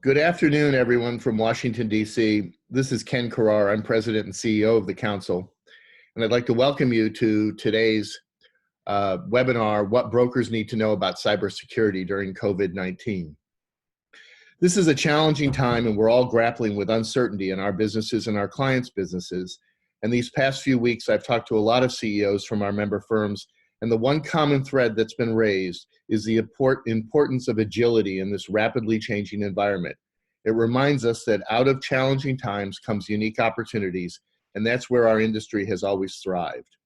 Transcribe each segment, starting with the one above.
Good afternoon, everyone from Washington, D.C. This is Ken Carrar. I'm President and CEO of the Council, and I'd like to welcome you to today's webinar, What Brokers Need to Know About Cybersecurity During COVID-19. This is a challenging time, and we're all grappling with uncertainty in our businesses and our clients' businesses. And these past few weeks, I've talked to a lot of CEOs from our member firms, and the one common thread that's been raised is the importance of agility in this rapidly changing environment. It reminds us that out of challenging times comes unique opportunities, and that's where our industry has always thrived.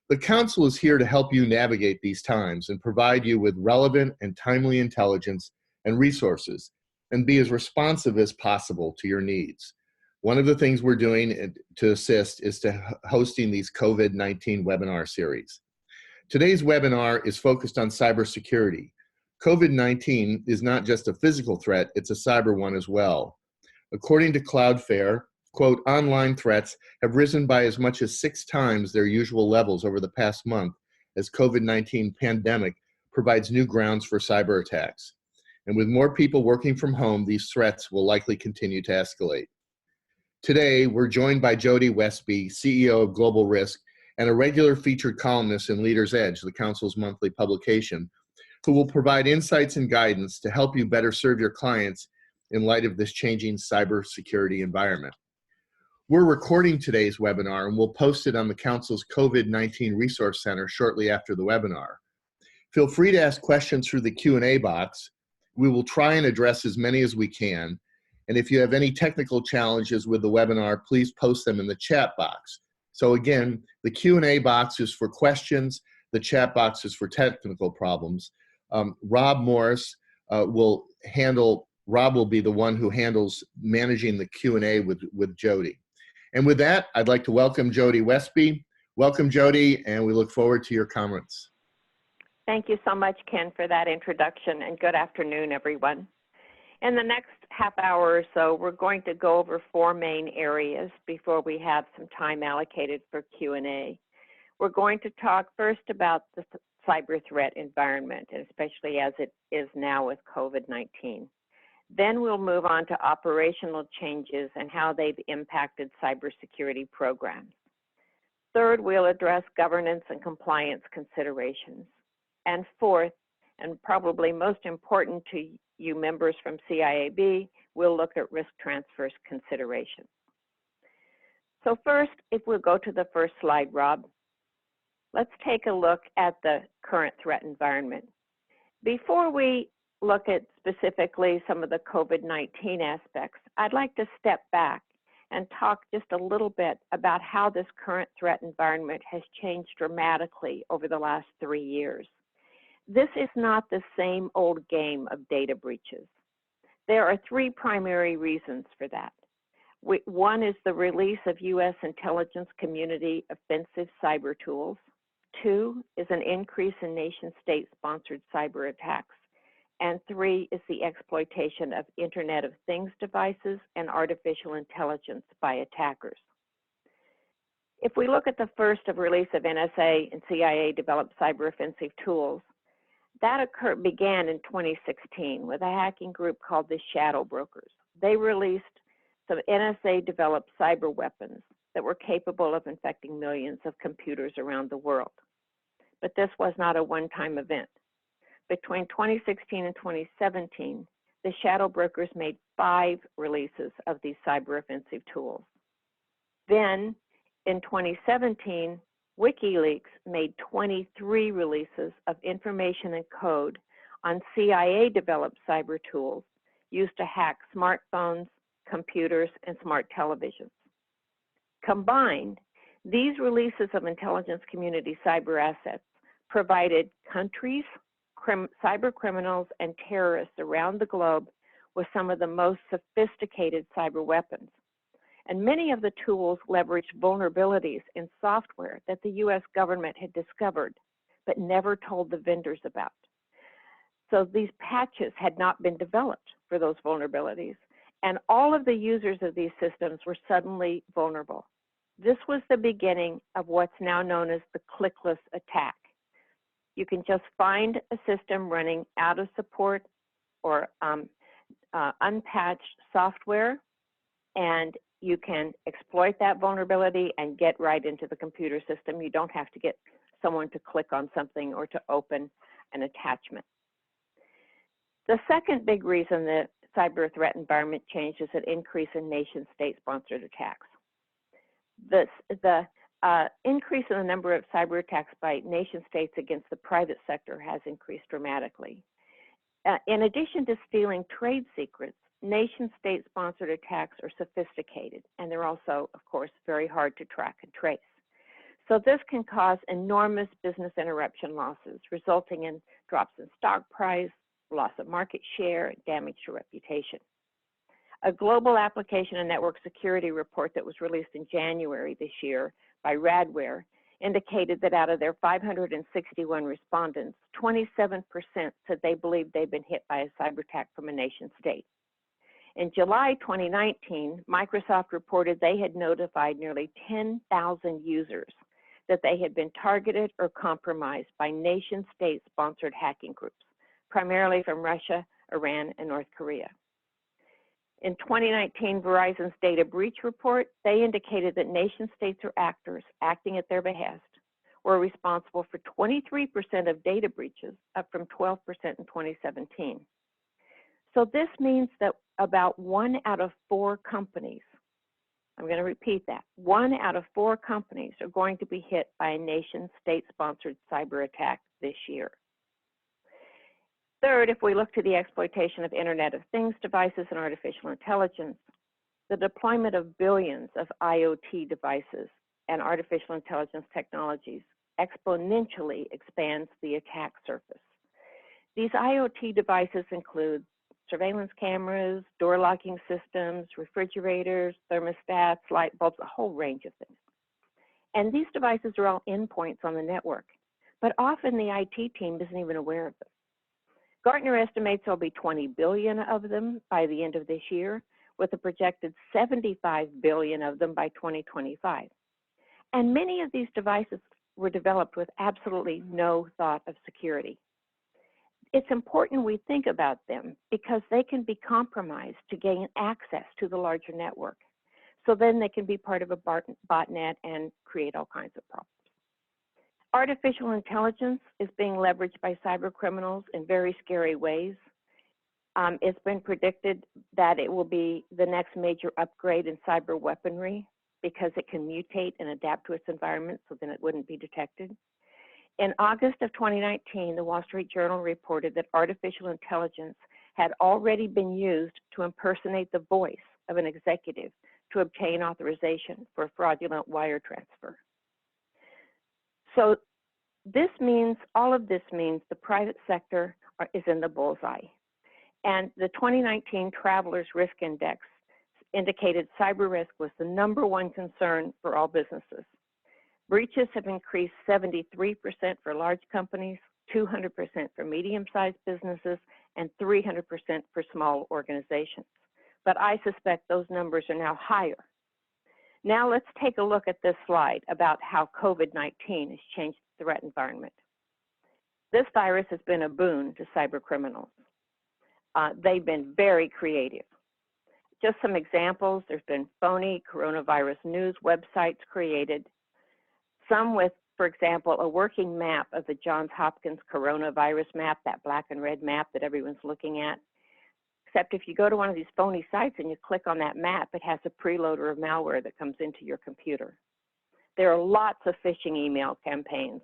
The Council is here to help you navigate these times and provide you with relevant and timely intelligence and resources, and be as responsive as possible to your needs. One of the things we're doing to assist is hosting these COVID-19 webinar series. Today's webinar is focused on cybersecurity. COVID-19 is not just a physical threat, it's a cyber one as well. According to Cloudflare, quote, online threats have risen by as much as 6 times their usual levels over the past month as COVID-19 pandemic provides new grounds for cyber attacks. And with more people working from home, these threats will likely continue to escalate. Today, we're joined by Jody Westby, CEO of Global Risk, and a regular featured columnist in Leader's Edge, the Council's monthly publication, who will provide insights and guidance to help you better serve your clients in light of this changing cybersecurity environment. We're recording today's webinar, and we'll post it on the Council's COVID-19 Resource Center shortly after the webinar. Feel free to ask questions through the Q&A box. We will try and address as many as we can. And if you have any technical challenges with the webinar, please post them in the chat box. So again, the Q&A box is for questions, the chat box is for technical problems. Rob Morris will be the one who handles managing the Q&A with Jody. And with that, I'd like to welcome Jody Westby. Welcome, Jody, and we look forward to your comments. Thank you so much, Ken, for that introduction, and good afternoon, everyone. In the next half hour or so, we're going to go over 4 main areas before we have some time allocated for Q&A. We're going to talk first about the cyber threat environment, and especially as it is now with COVID-19. Then we'll move on to operational changes and how they've impacted cybersecurity programs. Third, we'll address governance and compliance considerations. And fourth, and probably most important to you members from CIAB, we'll look at risk transfer considerations. So first, if we'll go to the first slide, Rob, let's take a look at the current threat environment. Before we look at specifically some of the COVID-19 aspects, I'd like to step back and talk just a little bit about how this current threat environment has changed dramatically over the last 3 years. This is not the same old game of data breaches. There are 3 primary reasons for that. One is the release of U.S. intelligence community offensive cyber tools. 2 is an increase in nation-state sponsored cyber attacks. And 3 is the exploitation of Internet of Things devices and artificial intelligence by attackers. If we look at the first of release of NSA and CIA developed cyber offensive tools, that began in 2016 with a hacking group called the Shadow Brokers. They released some NSA-developed cyber weapons that were capable of infecting millions of computers around the world. But this was not a one-time event. Between 2016 and 2017, the Shadow Brokers made 5 releases of these cyber offensive tools. Then, in 2017, WikiLeaks made 23 releases of information and code on CIA-developed cyber tools used to hack smartphones, computers, and smart televisions. Combined, these releases of intelligence community cyber assets provided countries, cyber criminals, and terrorists around the globe with some of the most sophisticated cyber weapons. And many of the tools leveraged vulnerabilities in software that the U.S. government had discovered, but never told the vendors about. So these patches had not been developed for those vulnerabilities, and all of the users of these systems were suddenly vulnerable. This was the beginning of what's now known as the clickless attack. You can just find a system running out of support or unpatched software, and you can exploit that vulnerability and get right into the computer system. You don't have to get someone to click on something or to open an attachment. The second big reason the cyber threat environment changed is an increase in nation-state sponsored attacks. The increase in the number of cyber attacks by nation states against the private sector has increased dramatically. In addition to stealing trade secrets, nation-state sponsored attacks are sophisticated, and they're also, of course, very hard to track and trace. So this can cause enormous business interruption losses, resulting in drops in stock price, loss of market share, damage to reputation. A global application and network security report that was released in January this year by Radware indicated that out of their 561 respondents, 27% said they believed they'd been hit by a cyber attack from a nation state. In July 2019, Microsoft reported they had notified nearly 10,000 users that they had been targeted or compromised by nation-state sponsored hacking groups, primarily from Russia, Iran, and North Korea. In 2019, Verizon's data breach report, they indicated that nation states or actors acting at their behest were responsible for 23% of data breaches, up from 12% in 2017. So this means that about 1 out of 4 companies, I'm going to repeat that, 1 out of 4 companies are going to be hit by a nation state-sponsored cyber attack this year. Third, if we look to the exploitation of Internet of Things devices and artificial intelligence, the deployment of billions of IoT devices and artificial intelligence technologies exponentially expands the attack surface. These IoT devices include surveillance cameras, door locking systems, refrigerators, thermostats, light bulbs, a whole range of things. And these devices are all endpoints on the network, but often the IT team isn't even aware of them. Gartner estimates there'll be 20 billion of them by the end of this year, with a projected 75 billion of them by 2025. And many of these devices were developed with absolutely no thought of security. It's important we think about them because they can be compromised to gain access to the larger network. So then they can be part of a botnet and create all kinds of problems. Artificial intelligence is being leveraged by cyber criminals in very scary ways. It's been predicted that it will be the next major upgrade in cyber weaponry because it can mutate and adapt to its environment, so then it wouldn't be detected. In August of 2019, the Wall Street Journal reported that artificial intelligence had already been used to impersonate the voice of an executive to obtain authorization for a fraudulent wire transfer. So this means, all of this means the private sector is in the bullseye. And the 2019 Travelers Risk Index indicated cyber risk was the #1 concern for all businesses. Breaches have increased 73% for large companies, 200% for medium-sized businesses, and 300% for small organizations. But I suspect those numbers are now higher. Now let's take a look at this slide about how COVID-19 has changed the threat environment. This virus has been a boon to cyber criminals. They've been very creative. Just some examples, there's been phony coronavirus news websites created, some with, for example, a working map of the Johns Hopkins coronavirus map, that black and red map that everyone's looking at. Except if you go to one of these phony sites and you click on that map, it has a preloader of malware that comes into your computer. There are lots of phishing email campaigns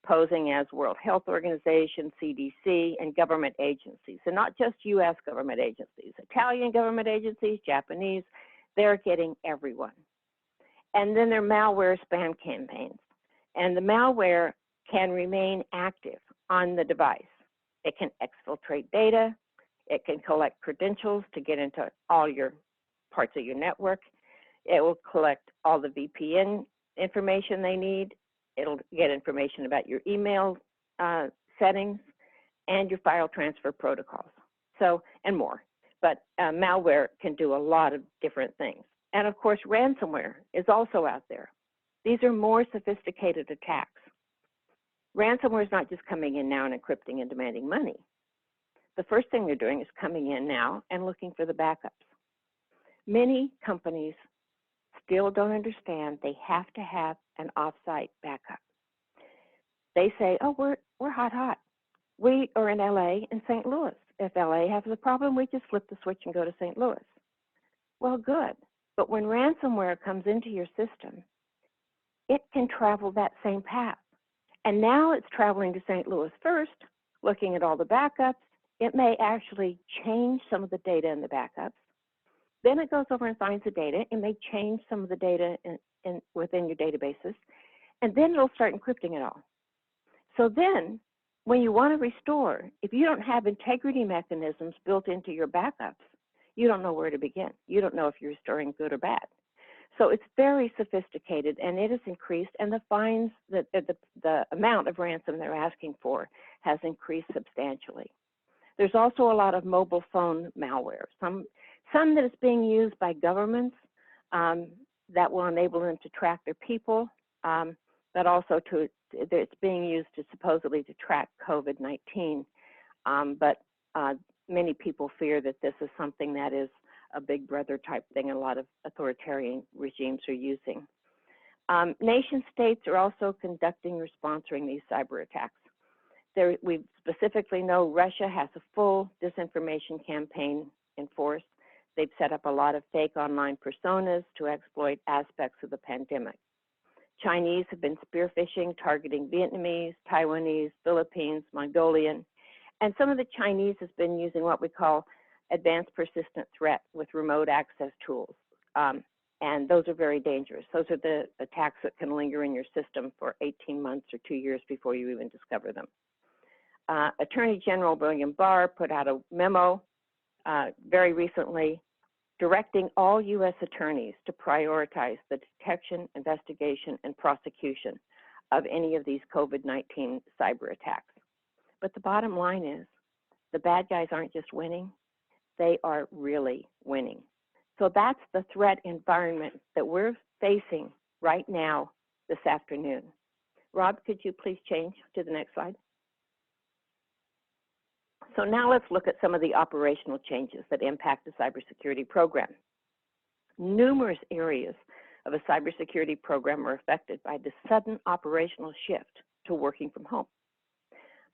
posing as World Health Organization, CDC, and government agencies, and not just US government agencies, Italian government agencies, Japanese, they're getting everyone. And then there are malware spam campaigns, and the malware can remain active on the device. It can exfiltrate data, it can collect credentials to get into all your parts of your network, it will collect all the VPN information they need, it'll get information about your email settings and your file transfer protocols, so, and more. But malware can do a lot of different things. And of course, ransomware is also out there. These are more sophisticated attacks. Ransomware is not just coming in now and encrypting and demanding money. the first thing they're doing is coming in now and looking for the backups. Many companies still don't understand they have to have an offsite backup. They say, oh, we're hot. We are in LA and St. Louis. If LA has a problem, we just flip the switch and go to St. Louis. Well, good. But when ransomware comes into your system, it can travel that same path. And now it's traveling to St. Louis first, looking at all the backups. It may actually change some of the data in the backups. Then it goes over and finds the data. It may change some of the data within your databases. And then it'll start encrypting it all. So then, when you want to restore, if you don't have integrity mechanisms built into your backups, you don't know where to begin. You don't know if you're restoring good or bad. So it's very sophisticated, and it has increased, and the fines, the amount of ransom they're asking for has increased substantially. There's also a lot of mobile phone malware, some that is being used by governments that will enable them to track their people, but also it's being used to supposedly to track COVID-19. But many people fear that this is something that is a big brother type thing a lot of authoritarian regimes are using. Nation states are also conducting or sponsoring these cyber attacks. We specifically know Russia has a full disinformation campaign in force. They've set up a lot of fake online personas to exploit aspects of the pandemic. Chinese have been spearphishing, targeting Vietnamese, Taiwanese, Philippines, Mongolian, and some of the Chinese has been using what we call advanced persistent threat with remote access tools. And those are very dangerous. Those are the attacks that can linger in your system for 18 months or 2 years before you even discover them. Attorney General William Barr put out a memo very recently directing all U.S. attorneys to prioritize the detection, investigation, and prosecution of any of these COVID-19 cyber attacks. But the bottom line is the bad guys aren't just winning, they are really winning. So that's the threat environment that we're facing right now this afternoon. Rob, could you please change to the next slide? So now let's look at some of the operational changes that impact the cybersecurity program. Numerous areas of a cybersecurity program are affected by the sudden operational shift to working from home.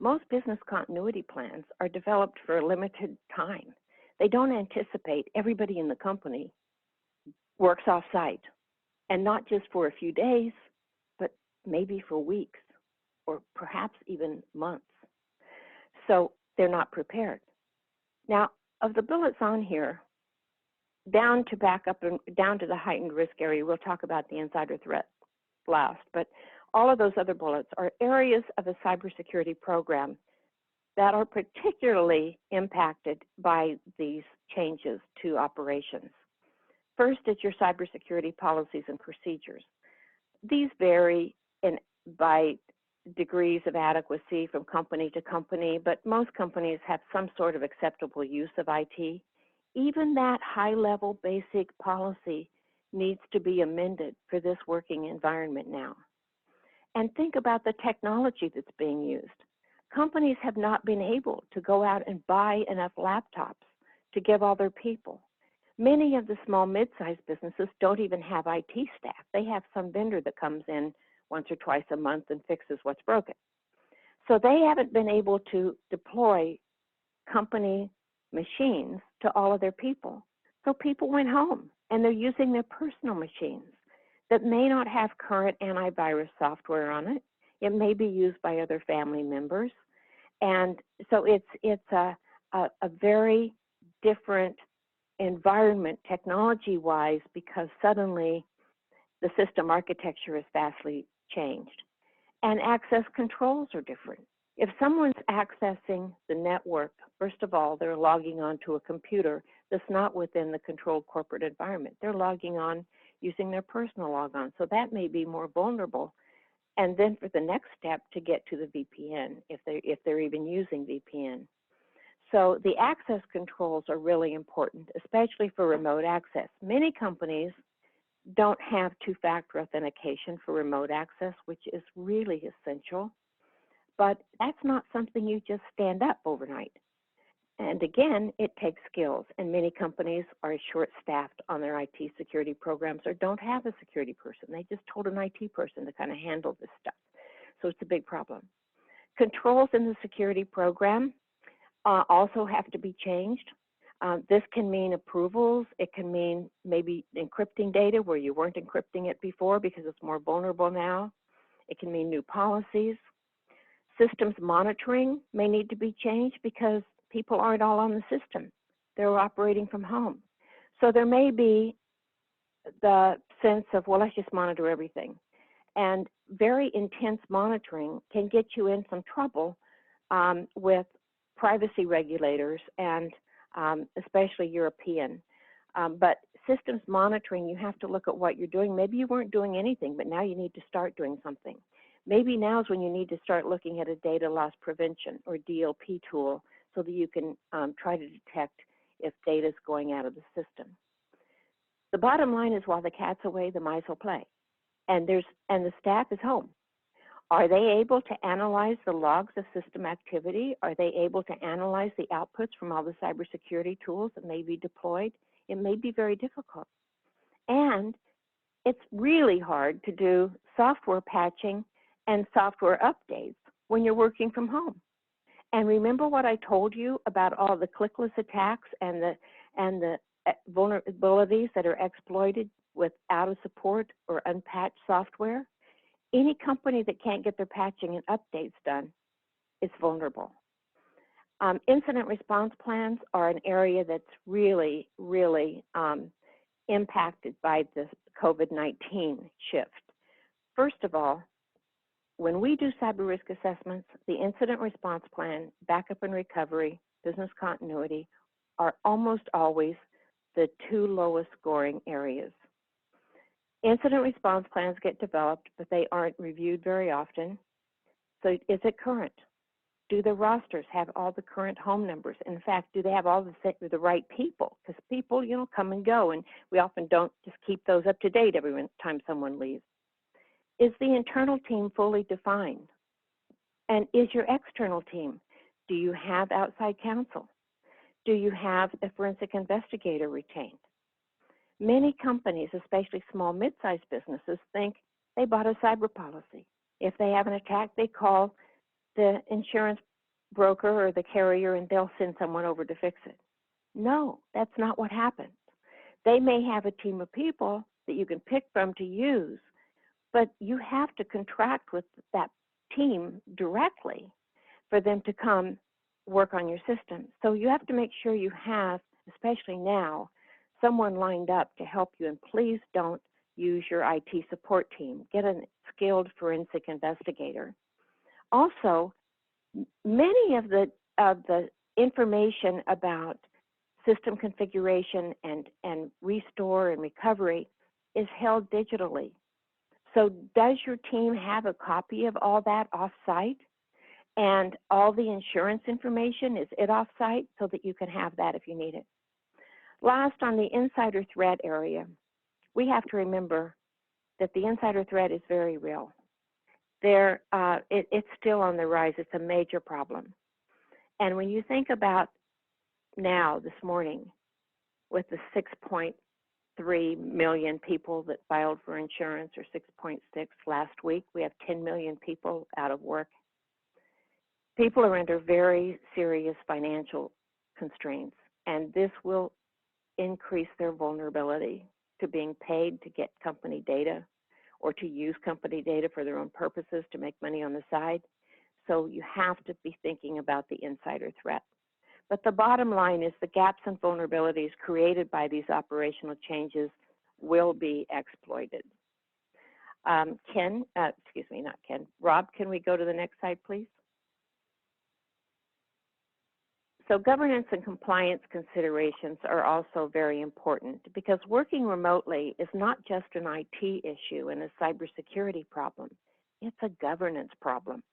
Most business continuity plans are developed for a limited time. They don't anticipate everybody in the company works off-site, and not just for a few days, but maybe for weeks or perhaps even months. So they're not prepared. Now, of the bullets on here, down to backup and down to the heightened risk area, we'll talk about the insider threat last, but all of those other bullets are areas of a cybersecurity program that are particularly impacted by these changes to operations. First is your cybersecurity policies and procedures. These vary by degrees of adequacy from company to company, but most companies have some sort of acceptable use of IT. Even that high-level basic policy needs to be amended for this working environment now. And think about the technology that's being used. Companies have not been able to go out and buy enough laptops to give all their people. Many of the small, mid-sized businesses don't even have IT staff. They have some vendor that comes in once or twice a month and fixes what's broken. So they haven't been able to deploy company machines to all of their people. So people went home and they're using their personal machines that may not have current antivirus software on it. It may be used by other family members. And so it's a very different environment technology-wise because suddenly the system architecture is vastly changed. And access controls are different. If someone's accessing the network, first of all, they're logging on to a computer that's not within the controlled corporate environment. They're logging on using their personal logon. So that may be more vulnerable. And then for the next step to get to the VPN, if they're even using VPN. So the access controls are really important, especially for remote access. Many companies don't have two-factor authentication for remote access, which is really essential. But that's not something you just stand up overnight. And again, it takes skills, and many companies are short-staffed on their IT security programs or don't have a security person. They just told an IT person to kind of handle this stuff. So it's a big problem. Controls in the security program also have to be changed. This can mean approvals. It can mean maybe encrypting data where you weren't encrypting it before because it's more vulnerable now. It can mean new policies. Systems monitoring may need to be changed because people aren't all on the system. They're operating from home. So there may be the sense of, well, let's just monitor everything. And very intense monitoring can get you in some trouble with privacy regulators and especially European. But systems monitoring, you have to look at what you're doing. Maybe you weren't doing anything, but now you need to start doing something. Maybe now is when you need to start looking at a data loss prevention or DLP tool so that you can try to detect if data is going out of the system. The bottom line is, while the cat's away, the mice will play. And the staff is home. Are they able to analyze the logs of system activity? Are they able to analyze the outputs from all the cybersecurity tools that may be deployed? It may be very difficult. And it's really hard to do software patching and software updates when you're working from home. And remember what I told you about all the clickless attacks and the vulnerabilities that are exploited with out of support or unpatched software? Any company that can't get their patching and updates done is vulnerable. Incident response plans are an area that's really, really impacted by the COVID-19 shift. First of all, when we do cyber risk assessments, the incident response plan, backup and recovery, business continuity are almost always the two lowest scoring areas. Incident response plans get developed, but they aren't reviewed very often. So is it current? Do the rosters have all the current home numbers? In fact, do they have all the right people? Because people, come and go, and we often don't just keep those up to date every time someone leaves. Is the internal team fully defined? And is your external team? Do you have outside counsel? Do you have a forensic investigator retained? Many companies, especially small, mid-sized businesses, think they bought a cyber policy. If they have an attack, they call the insurance broker or the carrier and they'll send someone over to fix it. No, that's not what happens. They may have a team of people that you can pick from to use, but you have to contract with that team directly for them to come work on your system. So you have to make sure you have, especially now, someone lined up to help you, and please don't use your IT support team. Get a skilled forensic investigator. Also, many of the information about system configuration and restore and recovery is held digitally. So does your team have a copy of all that off-site? And all the insurance information, is it off-site so that you can have that if you need it? Last, on the insider threat area, we have to remember that the insider threat is very real. It's still on the rise. It's a major problem. And when you think about now, this morning, with the 6.3 million people that filed for insurance, or 6.6 last week, we have 10 million people out of work. People are under very serious financial constraints, and this will increase their vulnerability to being paid to get company data or to use company data for their own purposes to make money on the side. So you have to be thinking about the insider threat. But the bottom line is the gaps and vulnerabilities created by these operational changes will be exploited. Rob, can we go to the next slide, please? So governance and compliance considerations are also very important, because working remotely is not just an IT issue and a cybersecurity problem. It's a governance problem.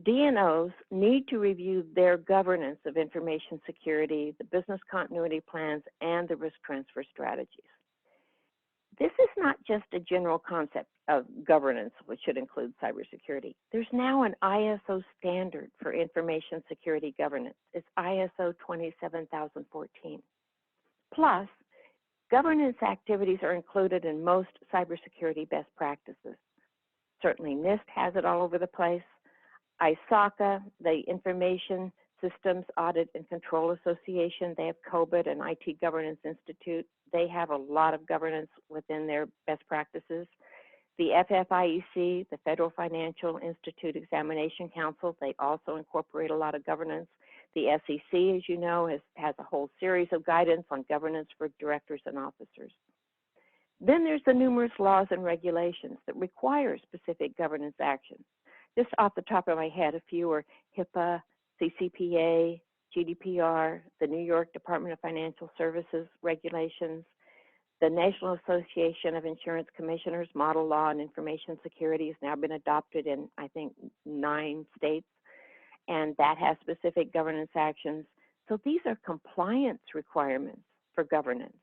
DNOs need to review their governance of information security, the business continuity plans, and the risk transfer strategies. This is not just a general concept of governance, which should include cybersecurity. There's now an ISO standard for information security governance. It's ISO 27014. Plus, governance activities are included in most cybersecurity best practices. Certainly NIST has it all over the place. ISACA, the Information Systems Audit and Control Association, they have COBIT and IT Governance Institute. They have a lot of governance within their best practices. The FFIEC, the Federal Financial Institute Examination Council, they also incorporate a lot of governance. The SEC, as you know, has a whole series of guidance on governance for directors and officers. Then there's the numerous laws and regulations that require specific governance actions. Just off the top of my head, a few are HIPAA, CCPA, GDPR, the New York Department of Financial Services regulations, the National Association of Insurance Commissioners Model Law on Information Security has now been adopted in, I think, 9 states, and that has specific governance actions. So these are compliance requirements for governance.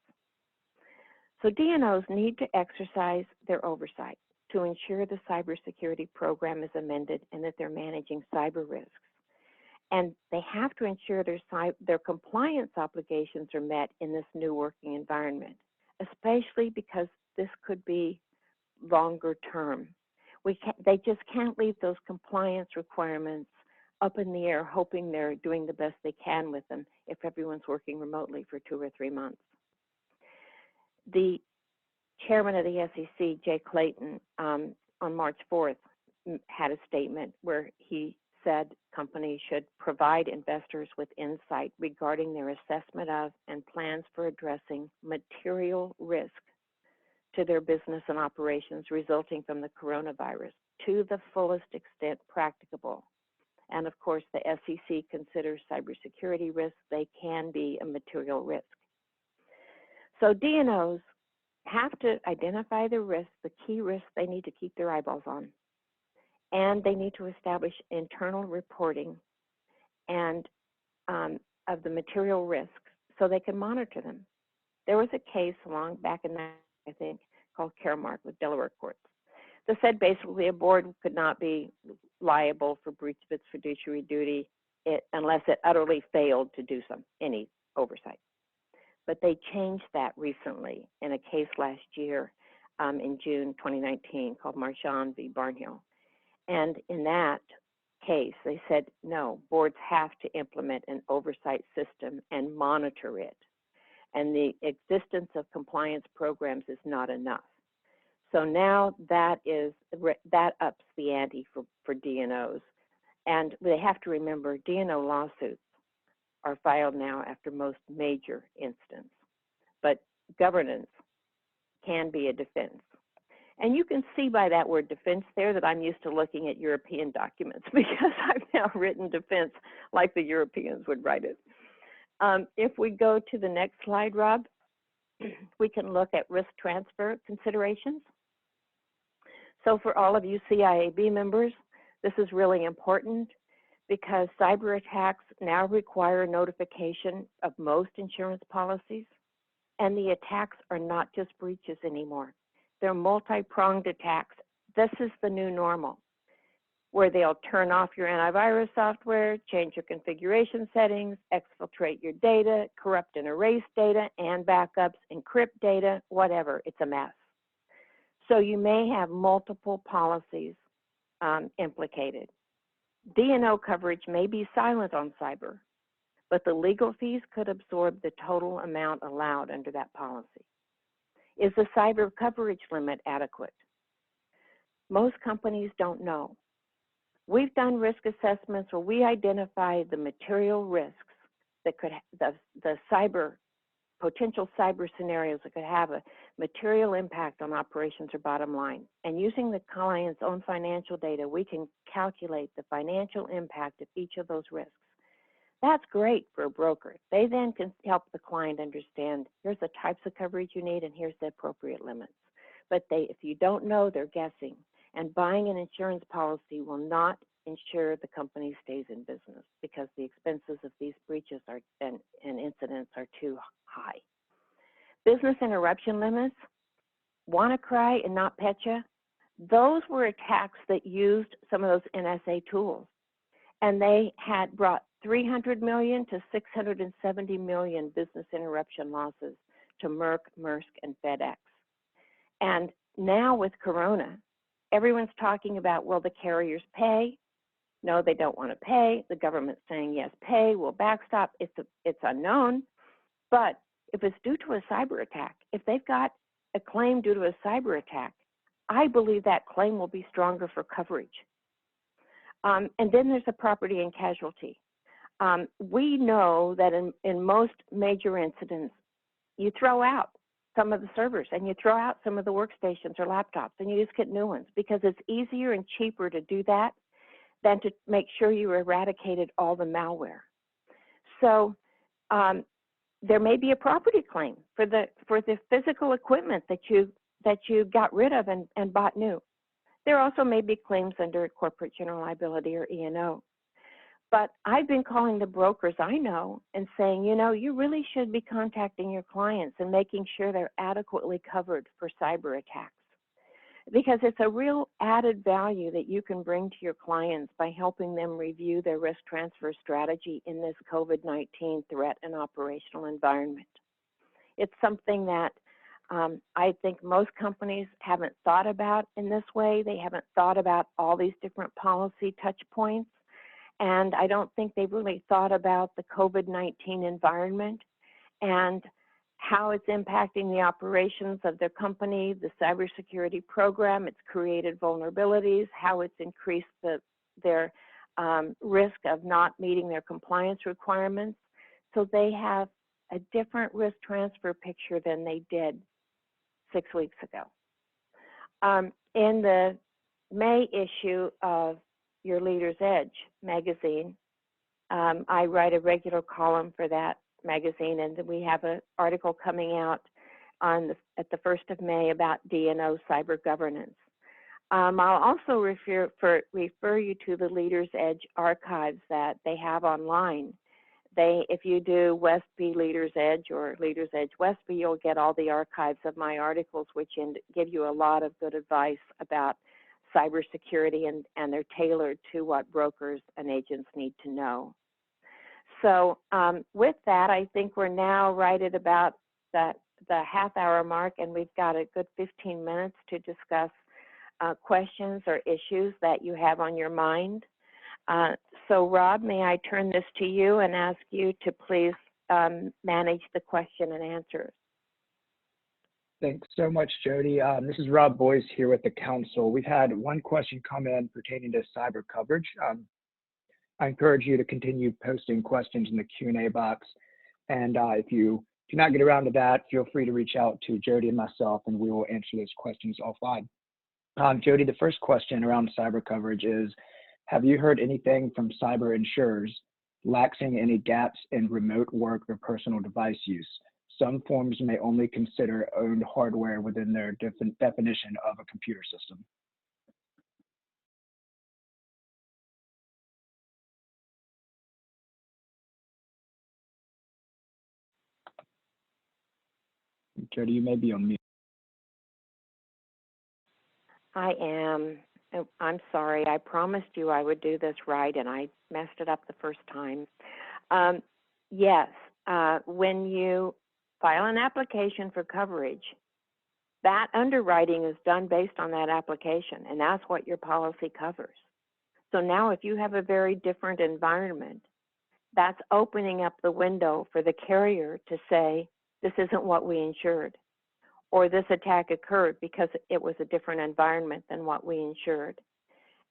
So DNOs need to exercise their oversight to ensure the cybersecurity program is amended and that they're managing cyber risks. And they have to ensure their compliance obligations are met in this new working environment, especially because this could be longer term. They just can't leave those compliance requirements up in the air, hoping they're doing the best they can with them if everyone's working remotely for 2 or 3 months. The chairman of the SEC, Jay Clayton, on March 4th, had a statement where he said companies should provide investors with insight regarding their assessment of and plans for addressing material risk to their business and operations resulting from the coronavirus to the fullest extent practicable. And of course, the SEC considers cybersecurity risks. They can be a material risk. So DNOs have to identify the risks, the key risks they need to keep their eyeballs on. And they need to establish internal reporting and of the material risks so they can monitor them. There was a case long back in that, I think, called Caremark with Delaware courts that said basically a board could not be liable for breach of its fiduciary duty unless it utterly failed to do any oversight. But they changed that recently in a case last year in June 2019 called Marchand v. Barnhill. And in that case, they said, no, boards have to implement an oversight system and monitor it. And the existence of compliance programs is not enough. So now that ups the ante for DNOs. And they have to remember DNO lawsuits are filed now after most major incidents. But governance can be a defense. And you can see by that word defense there that I'm used to looking at European documents because I've now written defense like the Europeans would write it. If we go to the next slide, Rob, we can look at risk transfer considerations. So for all of you CIAB members, this is really important because cyber attacks now require notification of most insurance policies, and the attacks are not just breaches anymore. They're multi-pronged attacks. This is the new normal, where they'll turn off your antivirus software, change your configuration settings, exfiltrate your data, corrupt and erase data and backups, encrypt data, whatever. It's a mess. So you may have multiple policies implicated. D&O coverage may be silent on cyber, but the legal fees could absorb the total amount allowed under that policy. Is the cyber coverage limit adequate? Most companies don't know. We've done risk assessments where we identify the material risks that could, the potential cyber scenarios that could have a material impact on operations or bottom line. And using the client's own financial data, we can calculate the financial impact of each of those risks. That's great for a broker. They then can help the client understand, here's the types of coverage you need and here's the appropriate limits. But if you don't know, they're guessing. And buying an insurance policy will not ensure the company stays in business because the expenses of these breaches and incidents are too high. Business interruption limits, WannaCry and NotPetya, those were attacks that used some of those NSA tools. And they had brought 300 million to 670 million business interruption losses to Merck, Maersk, and FedEx. And now with Corona, everyone's talking about, will the carriers pay? No, they don't want to pay. The government's saying, yes, pay, we'll backstop. It's unknown. But if it's due to a cyber attack, if they've got a claim due to a cyber attack, I believe that claim will be stronger for coverage. And then there's a property and casualty. We know that in most major incidents, you throw out some of the servers and you throw out some of the workstations or laptops and you just get new ones because it's easier and cheaper to do that than to make sure you eradicated all the malware. So there may be a property claim for the physical equipment that you got rid of and bought new. There also may be claims under corporate general liability or E&O. But I've been calling the brokers I know and saying, you know, you really should be contacting your clients and making sure they're adequately covered for cyber attacks. Because it's a real added value that you can bring to your clients by helping them review their risk transfer strategy in this COVID-19 threat and operational environment. It's something that I think most companies haven't thought about in this way. They haven't thought about all these different policy touch points. And I don't think they've really thought about the COVID-19 environment and how it's impacting the operations of their company, the cybersecurity program. It's created vulnerabilities, how it's increased their risk of not meeting their compliance requirements. So they have a different risk transfer picture than they did 6 weeks ago. In the May issue of Your Leader's Edge magazine, I write a regular column for that magazine, and we have an article coming out at the 1st of May about D&O cyber governance. I'll also refer you to the Leader's Edge archives that they have online. If you do Westby Leader's Edge or Leader's Edge Westby, you'll get all the archives of my articles, which give you a lot of good advice about cybersecurity, and they're tailored to what brokers and agents need to know. So with that, I think we're now right at about the half-hour mark, and we've got a good 15 minutes to discuss questions or issues that you have on your mind. So Rob, may I turn this to you and ask you to please manage the question and answers. Thanks so much, Jody. This is Rob Boyce here with the Council. We've had one question come in pertaining to cyber coverage. I encourage you to continue posting questions in the Q&A box. And if you do not get around to that, feel free to reach out to Jody and myself, and we will answer those questions offline. Jody, the first question around cyber coverage is, have you heard anything from cyber insurers laxing any gaps in remote work or personal device use? Some forms may only consider owned hardware within their definition of a computer system. Jody, you may be on mute. I am. I'm sorry. I promised you I would do this right, and I messed it up the first time. Yes, when you file an application for coverage, that underwriting is done based on that application, and that's what your policy covers. So now if you have a very different environment, that's opening up the window for the carrier to say, this isn't what we insured, or this attack occurred because it was a different environment than what we insured.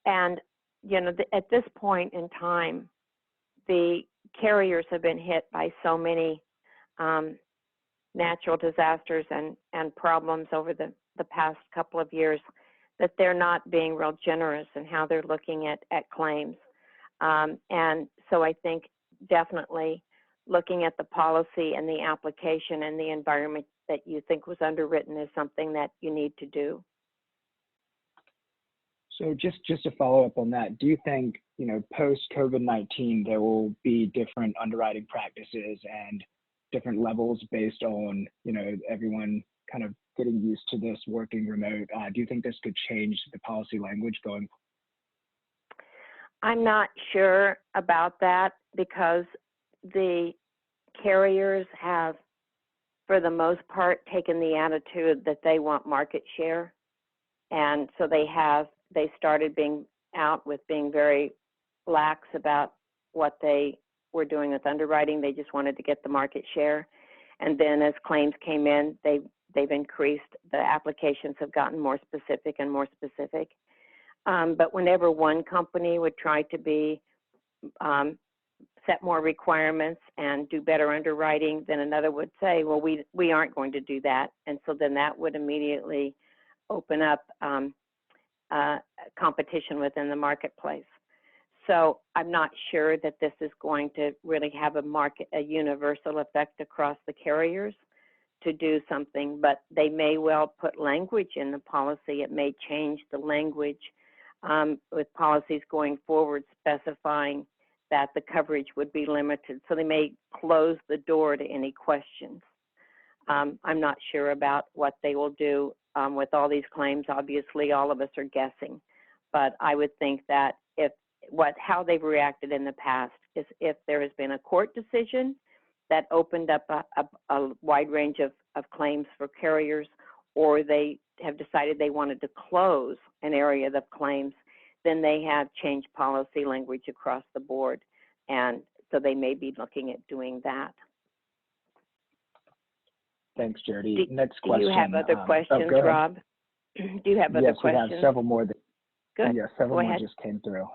And, you know, at this point in time, the carriers have been hit by so many natural disasters and problems over the past couple of years that they're not being real generous in how they're looking at claims. And so I think definitely looking at the policy and the application and the environment that you think was underwritten is something that you need to do. So just to follow up on that, do you think, you know, post COVID-19, there will be different underwriting practices and different levels based on, you know, everyone kind of getting used to this working remote. Do you think this could change the policy language going? I'm not sure about that because the carriers have, for the most part, taken the attitude that they want market share. And so they started being out with being very lax about what they were doing with underwriting. They just wanted to get the market share. And then as claims came in, they've increased, the applications have gotten more specific and more specific. But whenever one company would try to be, set more requirements and do better underwriting, then another would say, well, we aren't going to do that. And so then that would immediately open up competition within the marketplace. So I'm not sure that this is going to really have a universal effect across the carriers to do something, but they may well put language in the policy. It may change the language with policies going forward specifying that the coverage would be limited. So they may close the door to any questions. I'm not sure about what they will do with all these claims. Obviously, all of us are guessing, but I would think that how they've reacted in the past is if there has been a court decision that opened up a wide range of claims for carriers, or they have decided they wanted to close an area of claims, then they have changed policy language across the board. And so they may be looking at doing that. Thanks, Jody. Next question. Do you have other questions, Rob? Do you have other questions? Yes, we have several more. Good. Yeah, several Go more ahead. just came through.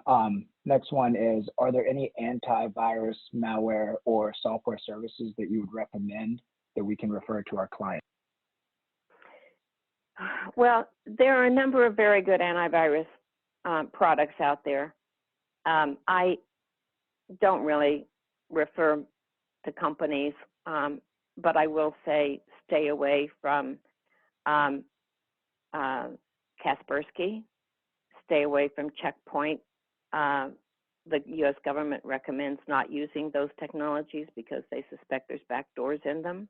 Next one is, are there any antivirus, malware, or software services that you would recommend that we can refer to our clients? Well, there are a number of very good antivirus products out there. I don't really refer to companies, but I will say stay away from Kaspersky, stay away from Checkpoint. The U.S. government recommends not using those technologies because they suspect there's backdoors in them.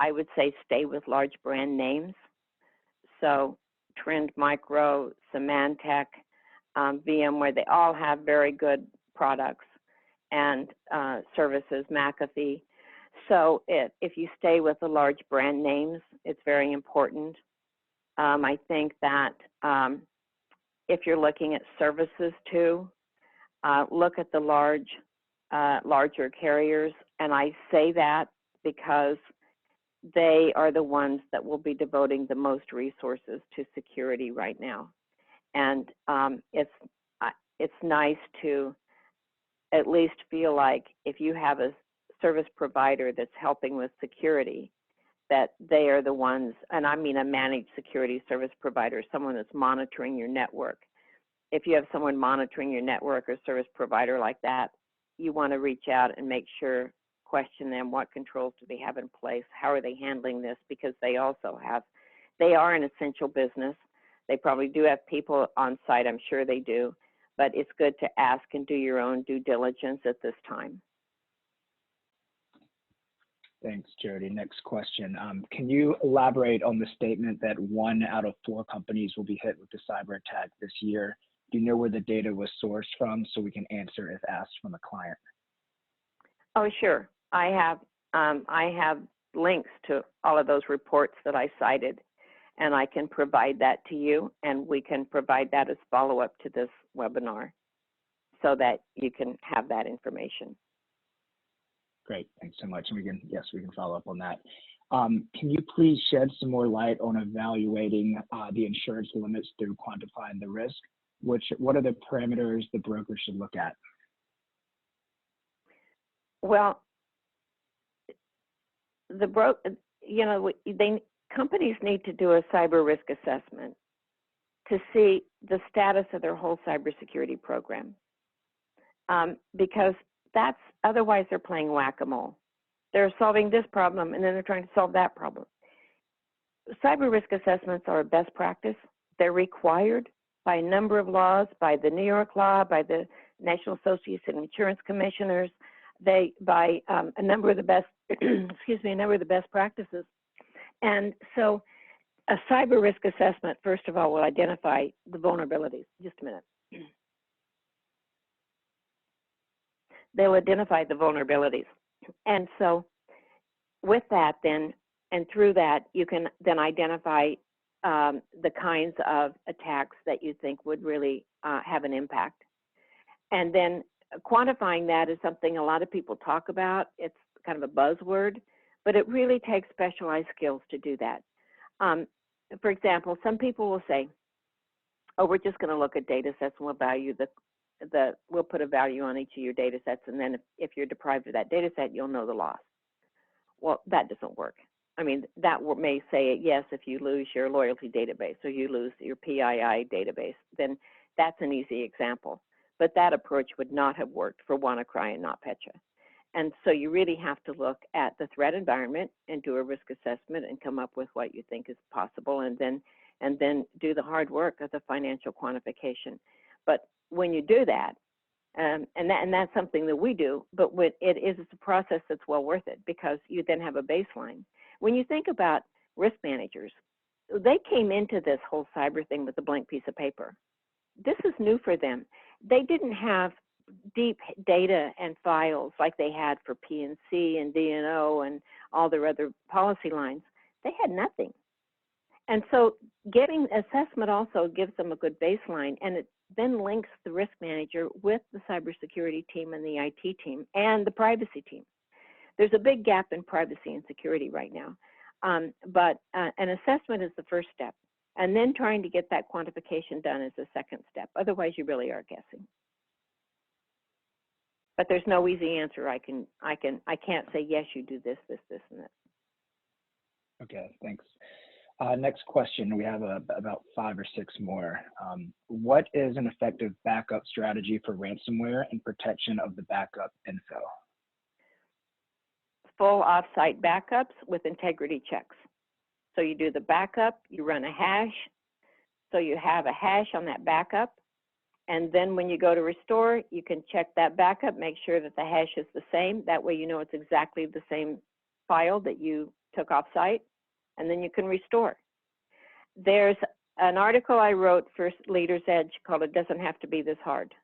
I would say stay with large brand names. So Trend Micro, Symantec, VMware, they all have very good products and services, McAfee. So if you stay with the large brand names, it's very important. I think that if you're looking at services too, look at the larger carriers. And I say that because they are the ones that will be devoting the most resources to security right now. And it's nice to at least feel like if you have a service provider that's helping with security, that they are the ones, and I mean a managed security service provider, someone that's monitoring your network. If you have someone monitoring your network or service provider like that, you want to reach out and make sure, question them, what controls do they have in place? How are they handling this? Because they are an essential business. They probably do have people on site, I'm sure they do, but it's good to ask and do your own due diligence at this time. Thanks, Jody. Next question. Can you elaborate on the statement that 1 out of 4 companies will be hit with the cyber attack this year? Do you know where the data was sourced from so we can answer if asked from a client? Oh, sure. I have links to all of those reports that I cited, and I can provide that to you, and we can provide that as follow-up to this webinar so that you can have that information. Great, thanks so much. And we can follow up on that. Can you please shed some more light on evaluating the insurance limits through quantifying the risk? What are the parameters the broker should look at? Well, companies need to do a cyber risk assessment to see the status of their whole cybersecurity program, because otherwise they're playing whack-a-mole. They're solving this problem and then they're trying to solve that problem. Cyber risk assessments are a best practice. They're required by a number of laws, by the New York law, by the National Association of Insurance Commissioners, by a number of the best, a number of the best practices. And so A cyber risk assessment, first of all, will identify the vulnerabilities. Just a minute. They'll identify the vulnerabilities. And so with that then, and through that, you can then identify the kinds of attacks that you think would really have an impact. And then quantifying that is something a lot of people talk about. It's kind of a buzzword, but it really takes specialized skills to do that. For example, some people will say, oh, we're just going to look at data sets and we'll value we'll put a value on each of your data sets, and then if you're deprived of that data set, you'll know the loss. Well, that doesn't work. I mean, that may say yes, if you lose your loyalty database or you lose your PII database, then that's an easy example. But that approach would not have worked for WannaCry and NotPetya. And so you really have to look at the threat environment and do a risk assessment and come up with what you think is possible, and then do the hard work of the financial quantification. But when you do that, and that's something that we do, but it's a process that's well worth it, because you then have a baseline. When you think about risk managers, they came into this whole cyber thing with a blank piece of paper. This is new for them. They didn't have deep data and files like they had for P&C and D&O and all their other policy lines. They had nothing. And so getting assessment also gives them a good baseline, and it then links the risk manager with the cybersecurity team and the IT team and the privacy team. There's a big gap in privacy and security right now, but an assessment is the first step, and then trying to get that quantification done is the second step. Otherwise, you really are guessing. But there's no easy answer. I can't say yes, you do this, this, this, and this. Okay, thanks. Next question, we have about 5 or 6 more. What is an effective backup strategy for ransomware and protection of the backup info? Full offsite backups with integrity checks. So you do the backup, you run a hash, so you have a hash on that backup, and then when you go to restore, you can check that backup, make sure that the hash is the same. That way you know it's exactly the same file that you took offsite, and then you can restore. There's an article I wrote for Leaders Edge called "It Doesn't Have to Be This Hard."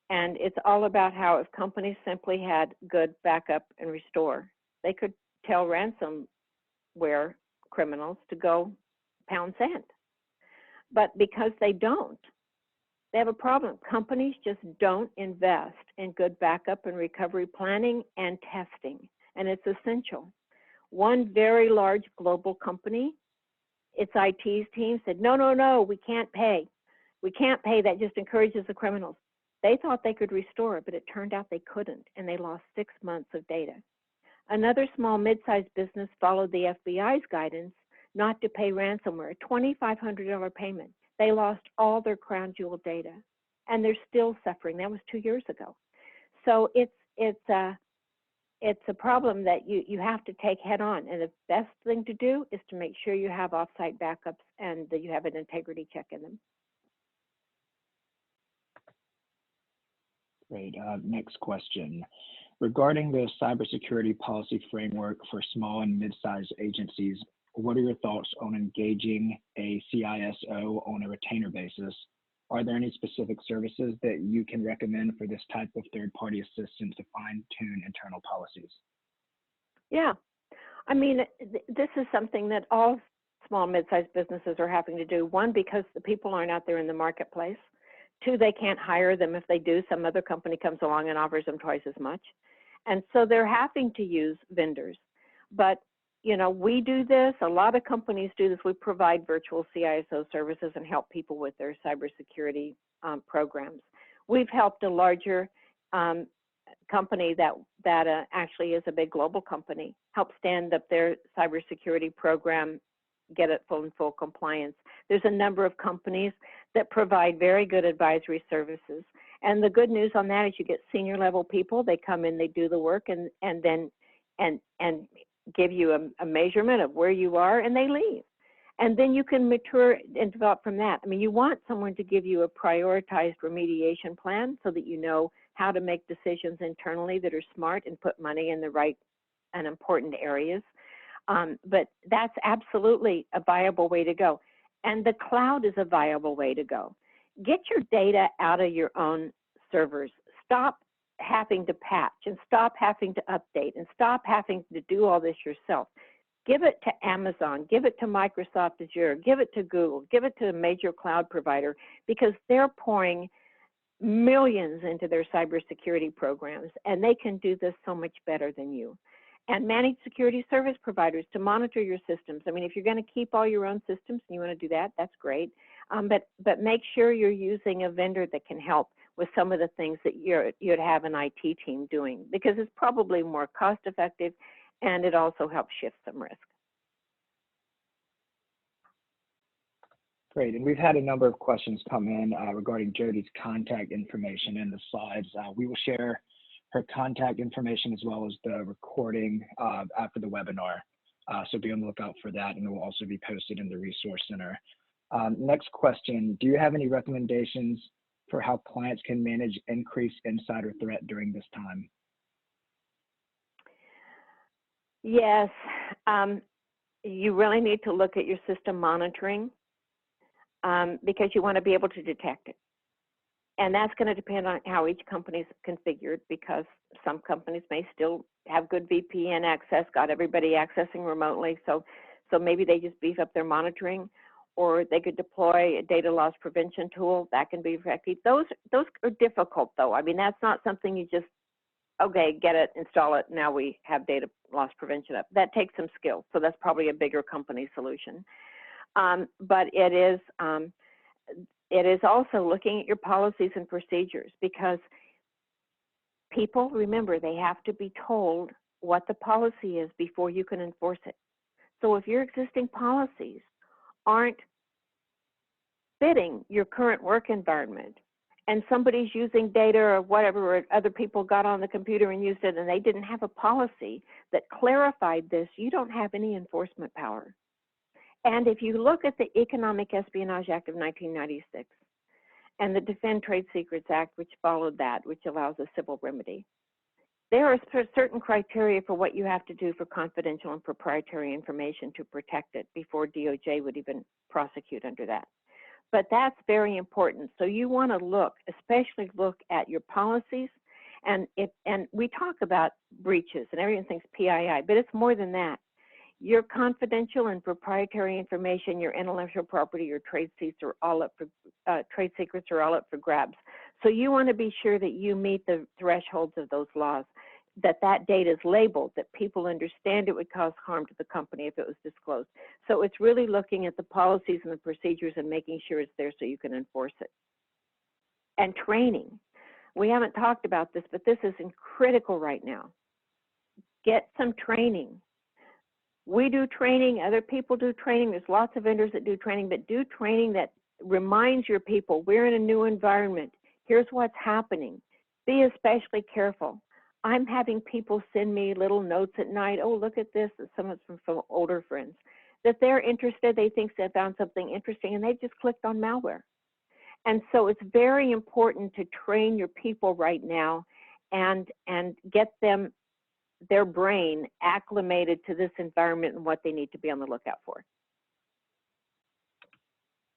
And it's all about how if companies simply had good backup and restore, they could tell ransomware criminals to go pound sand. But because they don't, they have a problem. Companies just don't invest in good backup and recovery planning and testing, and it's essential. One very large global company, its IT team said, no, we can't pay. We can't pay, that just encourages the criminals. They thought they could restore it, but it turned out they couldn't, and they lost 6 months of data. Another small mid-sized business followed the FBI's guidance not to pay ransomware, a $2,500 payment. They lost all their crown jewel data, and they're still suffering. That was 2 years ago. So it's a problem that you have to take head on, and the best thing to do is to make sure you have offsite backups and that you have an integrity check in them. Great. Next question. Regarding the cybersecurity policy framework for small and mid-sized agencies, what are your thoughts on engaging a CISO on a retainer basis? Are there any specific services that you can recommend for this type of third-party assistance to fine-tune internal policies? Yeah, I mean, this is something that all small and mid-sized businesses are having to do. One, because the people aren't out there in the marketplace. 2, they can't hire them. If they do, some other company comes along and offers them twice as much. And so they're having to use vendors. But, you know, we do this, a lot of companies do this. We provide virtual CISO services and help people with their cybersecurity programs. We've helped a larger company that actually is a big global company help stand up their cybersecurity program, get it full compliance. There's a number of companies that provide very good advisory services. And the good news on that is you get senior level people, they come in, they do the work, and then give you a measurement of where you are, and they leave. And then you can mature and develop from that. I mean, you want someone to give you a prioritized remediation plan so that you know how to make decisions internally that are smart and put money in the right and important areas. But that's absolutely a viable way to go. And the cloud is a viable way to go. Get your data out of your own servers. Stop having to patch and stop having to update and stop having to do all this yourself. Give it to Amazon, give it to Microsoft Azure, give it to Google, give it to a major cloud provider, because they're pouring millions into their cybersecurity programs, and they can do this so much better than you. And managed security service providers to monitor your systems. I mean, if you're going to keep all your own systems and you want to do that, that's great. But make sure you're using a vendor that can help with some of the things that you'd have an IT team doing, because it's probably more cost effective and it also helps shift some risk. Great, and we've had a number of questions come in regarding Jody's contact information in the slides. We will share her contact information as well as the recording after the webinar. So be on the lookout for that, and it will also be posted in the Resource Center. Next question, do you have any recommendations for how clients can manage increased insider threat during this time? Yes, you really need to look at your system monitoring because you want to be able to detect it. And that's going to depend on how each company is configured, because some companies may still have good VPN access, got everybody accessing remotely. So maybe they just beef up their monitoring, or they could deploy a data loss prevention tool that can be effective. Those are difficult though. I mean, that's not something you just, okay, get it, install it, now we have data loss prevention up. That takes some skill. So that's probably a bigger company solution. But it is also looking at your policies and procedures, because people, remember, they have to be told what the policy is before you can enforce it. So if your existing policies aren't fitting your current work environment, and somebody's using data or whatever, or other people got on the computer and used it and they didn't have a policy that clarified this, you don't have any enforcement power. And if you look at the Economic Espionage Act of 1996 and the Defend Trade Secrets Act, which followed that, which allows a civil remedy, there are certain criteria for what you have to do for confidential and proprietary information to protect it before DOJ would even prosecute under that. But that's very important. So you want to look, especially look at your policies. And we talk about breaches and everyone thinks PII, but it's more than that. Your confidential and proprietary information, your intellectual property, your trade secrets are all up for grabs. So you want to be sure that you meet the thresholds of those laws, that data is labeled, that people understand it would cause harm to the company if it was disclosed. So it's really looking at the policies and the procedures and making sure it's there so you can enforce it. And training. We haven't talked about this, but this is critical right now. Get some training. We do training, other people do training. There's lots of vendors that do training, but do training that reminds your people, we're in a new environment. Here's what's happening. Be especially careful. I'm having people send me little notes at night. Oh, look at this. Some of it's from older friends that they're interested. They think they found something interesting and they just clicked on malware. And so it's very important to train your people right now and get them, their brain acclimated to this environment and what they need to be on the lookout for.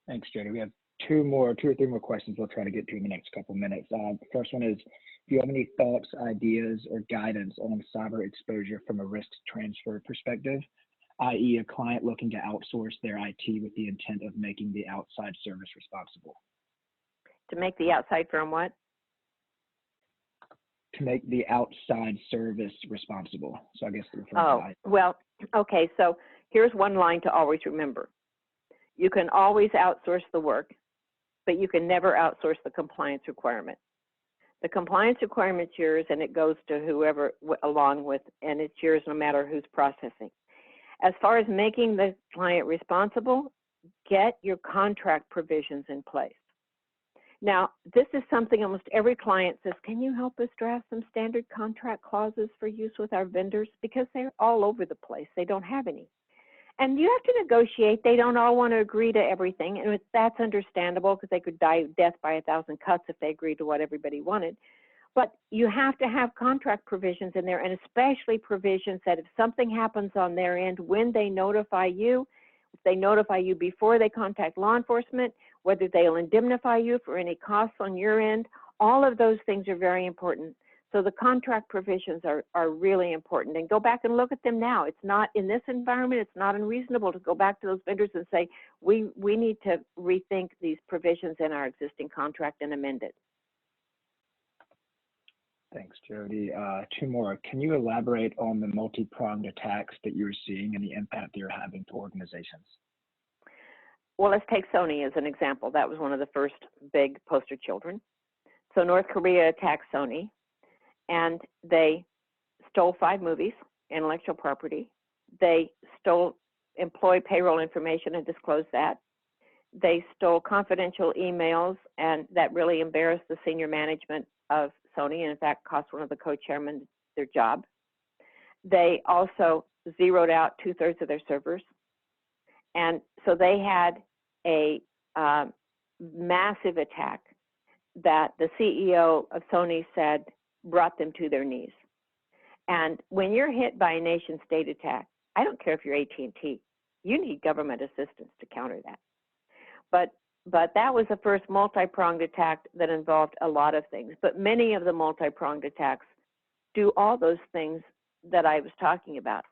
Thanks, Jody. We have two or three more questions we'll try to get to in the next couple minutes. The first one is, do you have any thoughts, ideas, or guidance on cyber exposure from a risk transfer perspective, i.e. a client looking to outsource their IT with the intent of making the outside service responsible? To make the outside firm what? To make the outside service responsible. So I guess. Well, okay, so here's one line to always remember. You can always outsource the work, but you can never outsource the compliance requirement. The compliance requirement's yours and it goes to whoever along with, and it's yours no matter who's processing. As far as making the client responsible, get your contract provisions in place. Now, this is something almost every client says, can you help us draft some standard contract clauses for use with our vendors? Because they're all over the place. They don't have any. And you have to negotiate. They don't all want to agree to everything. And that's understandable because they could die death by 1,000 cuts if they agreed to what everybody wanted. But you have to have contract provisions in there, and especially provisions that if something happens on their end, when they notify you, if they notify you before they contact law enforcement, whether they'll indemnify you for any costs on your end, all of those things are very important. So the contract provisions are really important, and go back and look at them now. It's not, in this environment, it's not unreasonable to go back to those vendors and say, we need to rethink these provisions in our existing contract and amend it. Thanks, Jody. Two more. Can you elaborate on the multi-pronged attacks that you're seeing and the impact they're having to organizations? Well, let's take Sony as an example. That was one of the first big poster children. So North Korea attacked Sony, and they stole 5 movies, intellectual property. They stole employee payroll information and disclosed that. They stole confidential emails, and that really embarrassed the senior management of Sony, and in fact cost one of the co-chairmen their job. They also zeroed out 2/3 of their servers. And so they had a massive attack that the CEO of Sony said brought them to their knees. And when you're hit by a nation state attack, I don't care if you're AT&T, you need government assistance to counter that. But that was the first multi-pronged attack that involved a lot of things. But many of the multi-pronged attacks do all those things that I was talking about,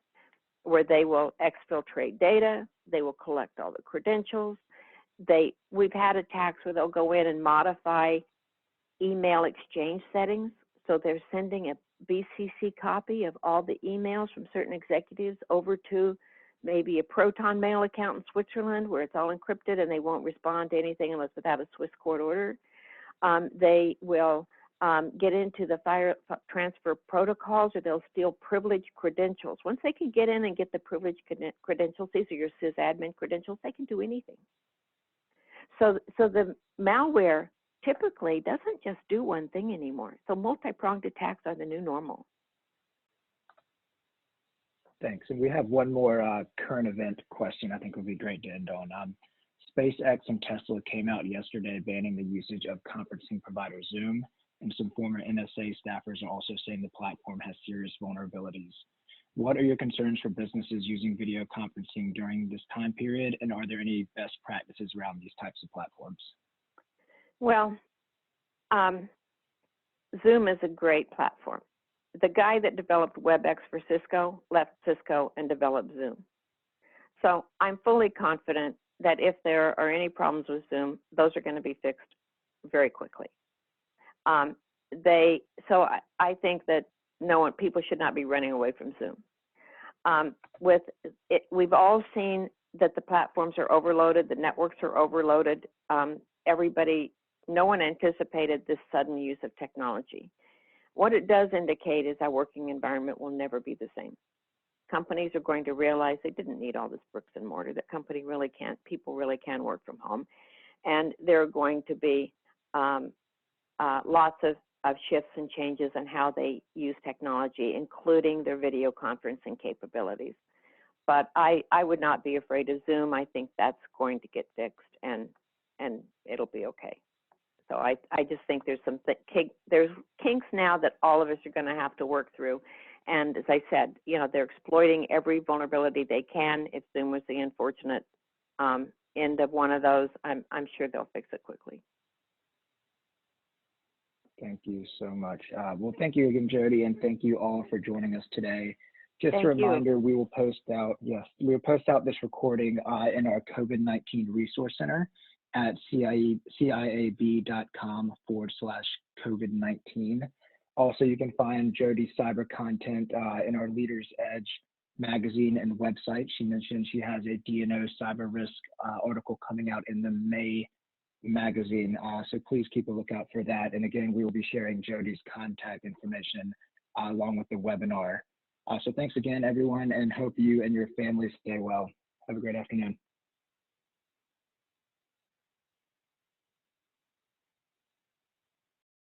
where they will exfiltrate data, they will collect all the credentials. We've had attacks where they'll go in and modify email exchange settings. So they're sending a BCC copy of all the emails from certain executives over to maybe a Proton Mail account in Switzerland where it's all encrypted and they won't respond to anything unless without a Swiss court order. They will get into the file transfer protocols, or they'll steal privileged credentials. Once they can get in and get the privileged credentials, these are your sysadmin credentials, they can do anything. So the malware typically doesn't just do one thing anymore. So multi-pronged attacks are the new normal. Thanks. And we have one more current event question I think would be great to end on. SpaceX and Tesla came out yesterday banning the usage of conferencing provider Zoom, and some former NSA staffers are also saying the platform has serious vulnerabilities. What are your concerns for businesses using video conferencing during this time period, and are there any best practices around these types of platforms? Well, Zoom is a great platform. The guy that developed WebEx for Cisco left Cisco and developed Zoom. So I'm fully confident that if there are any problems with Zoom, those are going to be fixed very quickly. So I think that people should not be running away from Zoom. We've all seen that the platforms are overloaded, the networks are overloaded. No one anticipated this sudden use of technology. What it does indicate is our working environment will never be the same. Companies are going to realize they didn't need all this bricks and mortar, that people really can work from home. And there are going to be lots of shifts and changes in how they use technology, including their video conferencing capabilities. But I would not be afraid of Zoom. I think that's going to get fixed, and it'll be okay. So I just think there's there's kinks now that all of us are going to have to work through. And as I said, they're exploiting every vulnerability they can. If Zoom was the unfortunate end of one of those, I'm sure they'll fix it quickly. Thank you so much. Well, thank you again, Jody, and thank you all for joining us today. Just a reminder, we will post out this recording in our COVID-19 Resource Center at ciab.com/COVID-19. Also, you can find Jody's cyber content in our Leaders Edge magazine and website. She mentioned she has a DNO cyber risk article coming out in the May magazine. So please keep a lookout for that. And again, we will be sharing Jody's contact information along with the webinar. So thanks again, everyone, and hope you and your family stay well. Have a great afternoon.